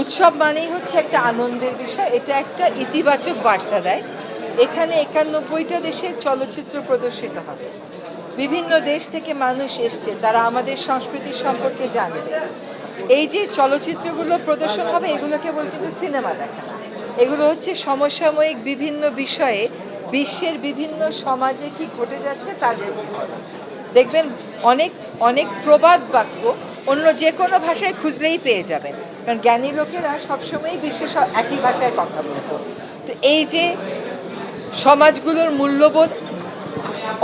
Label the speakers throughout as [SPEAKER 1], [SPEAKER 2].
[SPEAKER 1] উৎসব মানেই হচ্ছে একটা আনন্দের বিষয়, এটা একটা ইতিবাচক বার্তা দেয়। এখানে 91টা দেশের চলচ্চিত্র প্রদর্শিত হবে। বিভিন্ন দেশ থেকে মানুষ এসছে, তারা আমাদের সংস্কৃতি সম্পর্কে জানবে। এই যে চলচ্চিত্রগুলো প্রদর্শন হবে, এগুলো কেবল কিন্তু সিনেমা দেখা না, এগুলো হচ্ছে সমসাময়িক বিভিন্ন বিষয়ে বিশ্বের বিভিন্ন সমাজে কি ঘটে যাচ্ছে তার দেখবেন। অনেক অনেক প্রবাদ বাক্য অন্য যে কোনো ভাষায় খুঁজলেই পেয়ে যাবেন, কারণ জ্ঞানী লোকেরা সবসময়ই বিশ্বের একই ভাষায় কথা বলতো। তো এই যে সমাজগুলোর মূল্যবোধ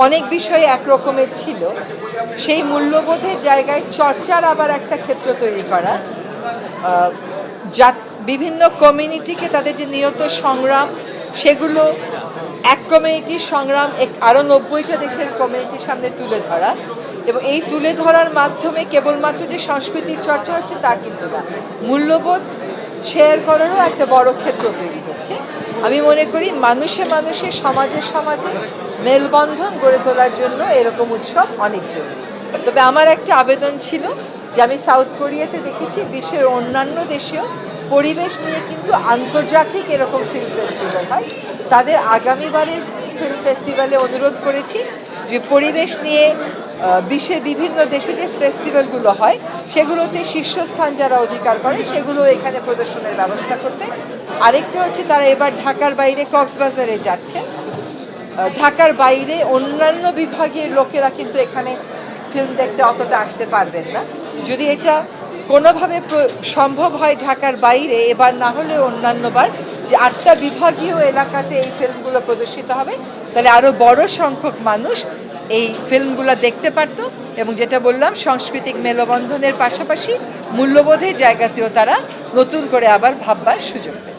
[SPEAKER 1] অনেক বিষয়ে একরকমের ছিল, সেই মূল্যবোধের জায়গায় চর্চার আবার একটা ক্ষেত্র তৈরি করা, যা বিভিন্ন কমিউনিটিকে তাদের যে নিয়ত সংগ্রাম, সেগুলো এক কমিউনিটির সংগ্রাম আরও 90টা দেশের কমিউনিটির সামনে তুলে ধরা, এবং এই তুলে ধরার মাধ্যমে কেবলমাত্র যে সংস্কৃতির চর্চা হচ্ছে তা কিন্তু না, মূল্যবোধ শেয়ার করারও একটা বড় ক্ষেত্র তৈরি হচ্ছে। আমি মনে করি মানুষে মানুষে সমাজে সমাজে মেলবন্ধন গড়ে তোলার জন্য এরকম উৎসব অনেক জরুরি। তবে আমার একটা আবেদন ছিল যে আমি সাউথ কোরিয়াতে দেখেছি বিশ্বের অন্যান্য দেশেও পরিবেশ নিয়ে কিন্তু আন্তর্জাতিক এরকম ফিল্ম ফেস্টিভ্যাল হয়। তাদের আগামীবারের ফিল্ম ফেস্টিভ্যালে অনুরোধ করেছি যে পরিবেশ নিয়ে বিশ্বের বিভিন্ন দেশে যে ফেস্টিভ্যালগুলো হয় সেগুলোতে শীর্ষস্থান যারা অধিকার করে সেগুলো এখানে প্রদর্শনের ব্যবস্থা করতে। আরেকটা হচ্ছে তারা এবার ঢাকার বাইরে কক্সবাজারে যাচ্ছে। ঢাকার বাইরে অন্যান্য বিভাগের লোকেরা কিন্তু এখানে ফিল্ম দেখতে অতটা আসতে পারবেন না। যদি এটা কোনোভাবে সম্ভব হয় ঢাকার বাইরে, এবার না হলে অন্যান্যবার, যে 8টা বিভাগীয় এলাকাতে এই ফিল্মগুলো প্রদর্শিত হবে, তাহলে আরও বড় সংখ্যক মানুষ এই ফিল্মগুলো দেখতে পারত, এবং যেটা বললাম সাংস্কৃতিক মেলবন্ধনের পাশাপাশি মূল্যবোধের জায়গাতেও তারা নতুন করে আবার ভাববার সুযোগ পেত।